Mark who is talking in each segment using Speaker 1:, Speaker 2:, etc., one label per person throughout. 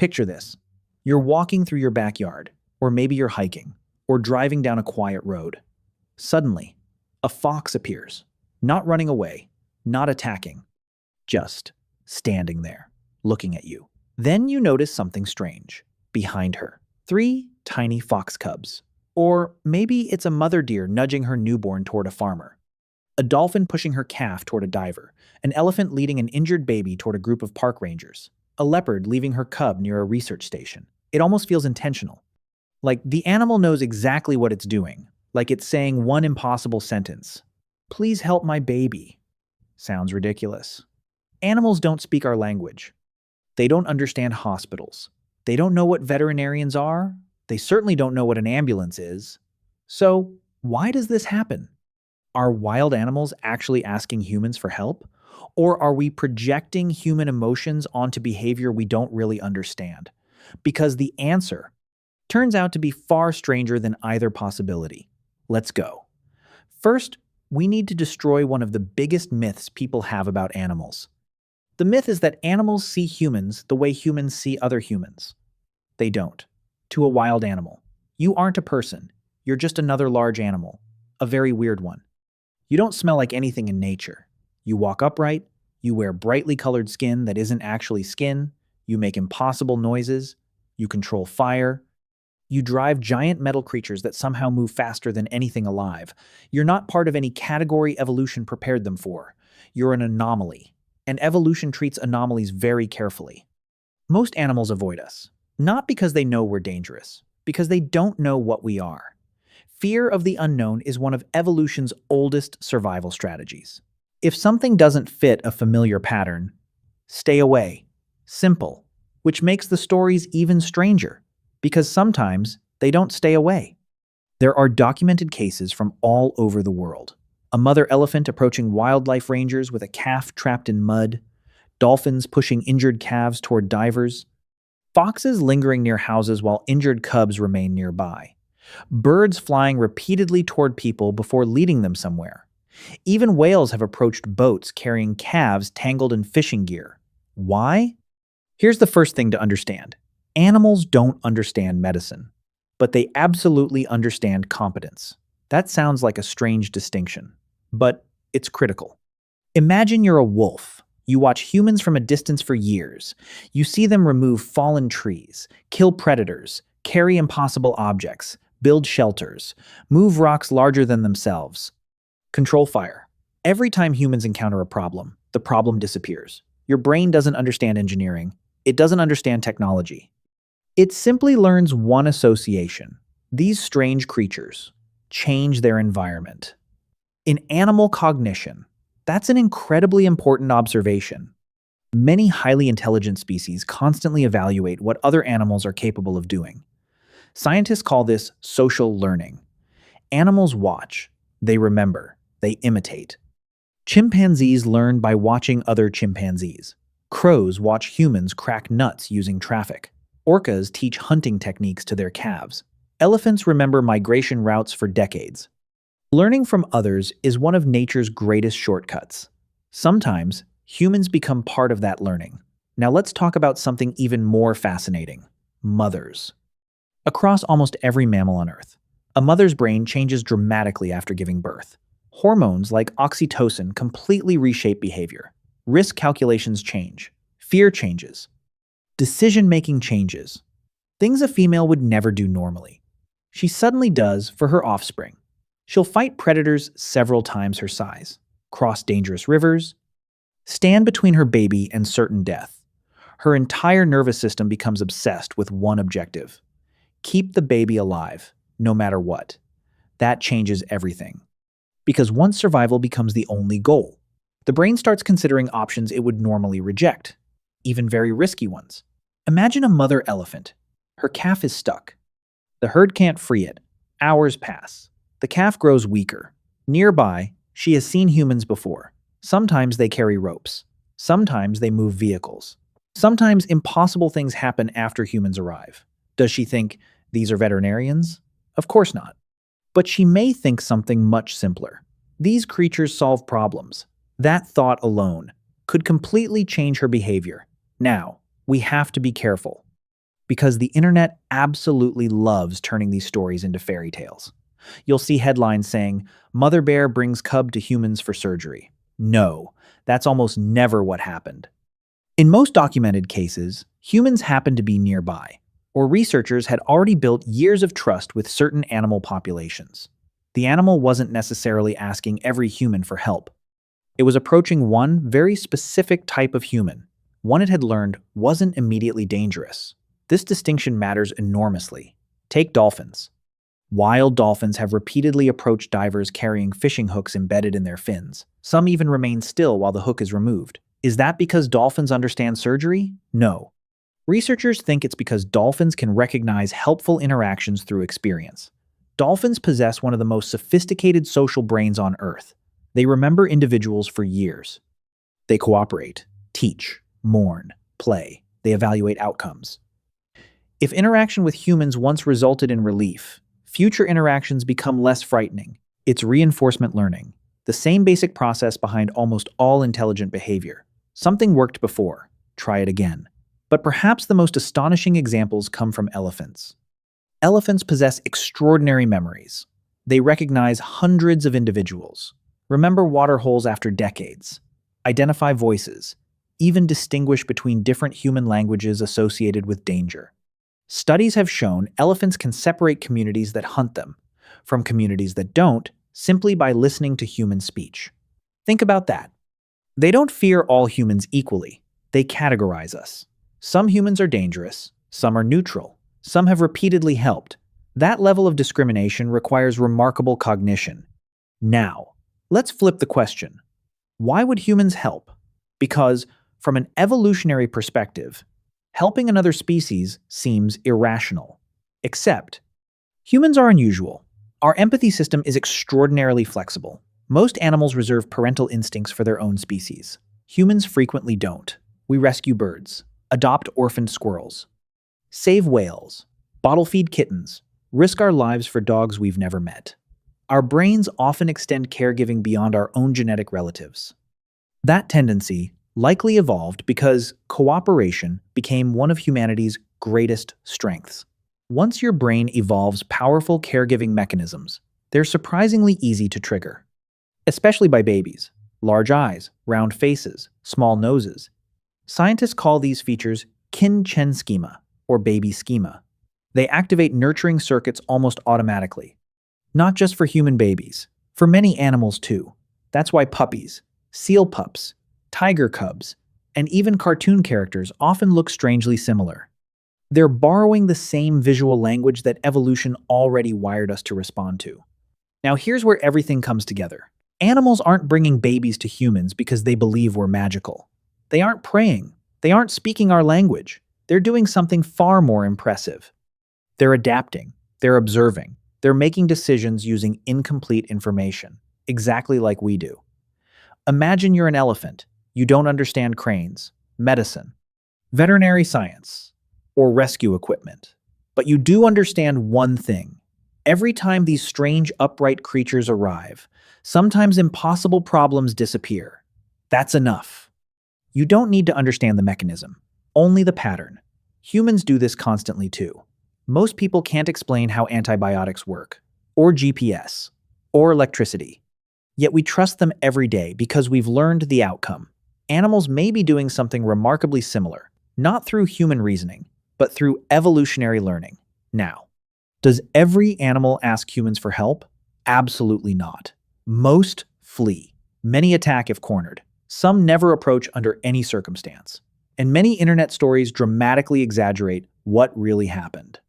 Speaker 1: Picture this. You're walking through your backyard, or maybe you're hiking, or driving down a quiet road. Suddenly, a fox appears, not running away, not attacking, just standing there, looking at you. Then you notice something strange. Behind her, three tiny fox cubs. Or maybe it's a mother deer nudging her newborn toward a farmer. A dolphin pushing her calf toward a diver. An elephant leading an injured baby toward a group of park rangers. A leopard leaving her cub near a research station. It almost feels intentional. Like the animal knows exactly what it's doing. Like it's saying one impossible sentence. Please help my baby. Sounds ridiculous. Animals don't speak our language. They don't understand hospitals. They don't know what veterinarians are. They certainly don't know what an ambulance is. So, why does this happen? Are wild animals actually asking humans for help? Or are we projecting human emotions onto behavior we don't really understand? Because the answer turns out to be far stranger than either possibility. Let's go. First, we need to destroy one of the biggest myths people have about animals. The myth is that animals see humans the way humans see other humans. They don't. To a wild animal, you aren't a person. You're just another large animal. A very weird one. You don't smell like anything in nature. You walk upright. You wear brightly colored skin that isn't actually skin. You make impossible noises. You control fire. You drive giant metal creatures that somehow move faster than anything alive. You're not part of any category evolution prepared them for. You're an anomaly. And evolution treats anomalies very carefully. Most animals avoid us. Not because they know we're dangerous, because they don't know what we are. Fear of the unknown is one of evolution's oldest survival strategies. If something doesn't fit a familiar pattern, stay away. Simple. Which makes the stories even stranger, because sometimes they don't stay away. There are documented cases from all over the world. A mother elephant approaching wildlife rangers with a calf trapped in mud, dolphins pushing injured calves toward divers, foxes lingering near houses while injured cubs remain nearby, birds flying repeatedly toward people before leading them somewhere. Even whales have approached boats carrying calves tangled in fishing gear. Why? Here's the first thing to understand. Animals don't understand medicine, but they absolutely understand competence. That sounds like a strange distinction, but it's critical. Imagine you're a wolf. You watch humans from a distance for years. You see them remove fallen trees, kill predators, carry impossible objects, build shelters, move rocks larger than themselves, control fire. Every time humans encounter a problem, the problem disappears. Your brain doesn't understand engineering. It doesn't understand technology. It simply learns one association. These strange creatures change their environment. In animal cognition, that's an incredibly important observation. Many highly intelligent species constantly evaluate what other animals are capable of doing. Scientists call this social learning. Animals watch, they remember, they imitate. Chimpanzees learn by watching other chimpanzees. Crows watch humans crack nuts using traffic. Orcas teach hunting techniques to their calves. Elephants remember migration routes for decades. Learning from others is one of nature's greatest shortcuts. Sometimes, humans become part of that learning. Now let's talk about something even more fascinating: mothers. Across almost every mammal on Earth, a mother's brain changes dramatically after giving birth. Hormones like oxytocin completely reshape behavior. Risk calculations change. Fear changes. Decision-making changes. Things a female would never do normally. She suddenly does for her offspring. She'll fight predators several times her size, cross dangerous rivers, stand between her baby and certain death. Her entire nervous system becomes obsessed with one objective: keep the baby alive, no matter what. That changes everything. Because once survival becomes the only goal, the brain starts considering options it would normally reject, even very risky ones. Imagine a mother elephant. Her calf is stuck. The herd can't free it. Hours pass. The calf grows weaker. Nearby, she has seen humans before. Sometimes they carry ropes. Sometimes they move vehicles. Sometimes impossible things happen after humans arrive. Does she think these are veterinarians? Of course not. But she may think something much simpler. These creatures solve problems. That thought alone could completely change her behavior. Now, we have to be careful. Because the internet absolutely loves turning these stories into fairy tales. You'll see headlines saying, Mother Bear brings cub to humans for surgery. No, that's almost never what happened. In most documented cases, humans happened to be nearby, or researchers had already built years of trust with certain animal populations. The animal wasn't necessarily asking every human for help. It was approaching one very specific type of human, one it had learned wasn't immediately dangerous. This distinction matters enormously. Take dolphins. Wild dolphins have repeatedly approached divers carrying fishing hooks embedded in their fins. Some even remain still while the hook is removed. Is that because dolphins understand surgery? No. Researchers think it's because dolphins can recognize helpful interactions through experience. Dolphins possess one of the most sophisticated social brains on Earth. They remember individuals for years. They cooperate, teach, mourn, play. They evaluate outcomes. If interaction with humans once resulted in relief, future interactions become less frightening. It's reinforcement learning, the same basic process behind almost all intelligent behavior. Something worked before, try it again. But perhaps the most astonishing examples come from elephants. Elephants possess extraordinary memories. They recognize hundreds of individuals, remember water holes after decades, identify voices, even distinguish between different human languages associated with danger. Studies have shown elephants can separate communities that hunt them from communities that don't simply by listening to human speech. Think about that. They don't fear all humans equally. They categorize us. Some humans are dangerous, some are neutral, some have repeatedly helped. That level of discrimination requires remarkable cognition. Now, let's flip the question. Why would humans help? Because, from an evolutionary perspective, helping another species seems irrational. Except, humans are unusual. Our empathy system is extraordinarily flexible. Most animals reserve parental instincts for their own species. Humans frequently don't. We rescue birds, adopt orphaned squirrels, save whales, bottle feed kittens, risk our lives for dogs we've never met. Our brains often extend caregiving beyond our own genetic relatives. That tendency likely evolved because cooperation became one of humanity's greatest strengths. Once your brain evolves powerful caregiving mechanisms, they're surprisingly easy to trigger. Especially by babies. Large eyes, round faces, small noses. Scientists call these features kin-chen schema, or baby schema. They activate nurturing circuits almost automatically. Not just for human babies, for many animals too. That's why puppies, seal pups, tiger cubs, and even cartoon characters often look strangely similar. They're borrowing the same visual language that evolution already wired us to respond to. Now here's where everything comes together. Animals aren't bringing babies to humans because they believe we're magical. They aren't praying. They aren't speaking our language. They're doing something far more impressive. They're adapting. They're observing. They're making decisions using incomplete information, exactly like we do. Imagine you're an elephant. You don't understand cranes, medicine, veterinary science, or rescue equipment. But you do understand one thing. Every time these strange upright creatures arrive, sometimes impossible problems disappear. That's enough. You don't need to understand the mechanism, only the pattern. Humans do this constantly too. Most people can't explain how antibiotics work, or GPS, or electricity. Yet we trust them every day because we've learned the outcome. Animals may be doing something remarkably similar, not through human reasoning, but through evolutionary learning. Now, does every animal ask humans for help? Absolutely not. Most flee. Many attack if cornered. Some never approach under any circumstance. And many internet stories dramatically exaggerate what really happened.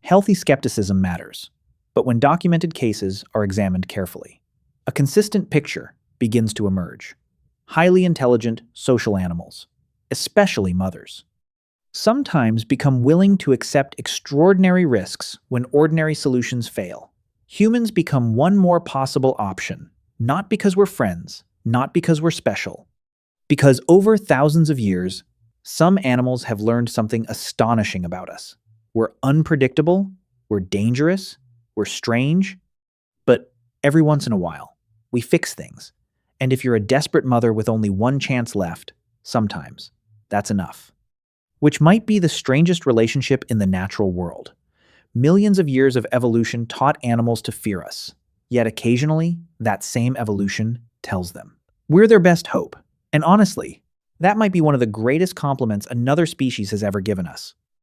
Speaker 1: Healthy skepticism matters, but when documented cases are examined carefully, a consistent picture begins to emerge. Highly intelligent social animals, especially mothers, sometimes become willing to accept extraordinary risks when ordinary solutions fail. Humans become one more possible option, not because we're friends, not because we're special, because over thousands of years, some animals have learned something astonishing about us. We're unpredictable, we're dangerous, we're strange, but every once in a while, we fix things. And if you're a desperate mother with only one chance left, sometimes that's enough. which might be the strangest relationship in the natural world. Millions of years of evolution taught animals to fear us, yet occasionally, that same evolution tells them we're their best hope. And honestly, that might be one of the greatest compliments another species has ever given us.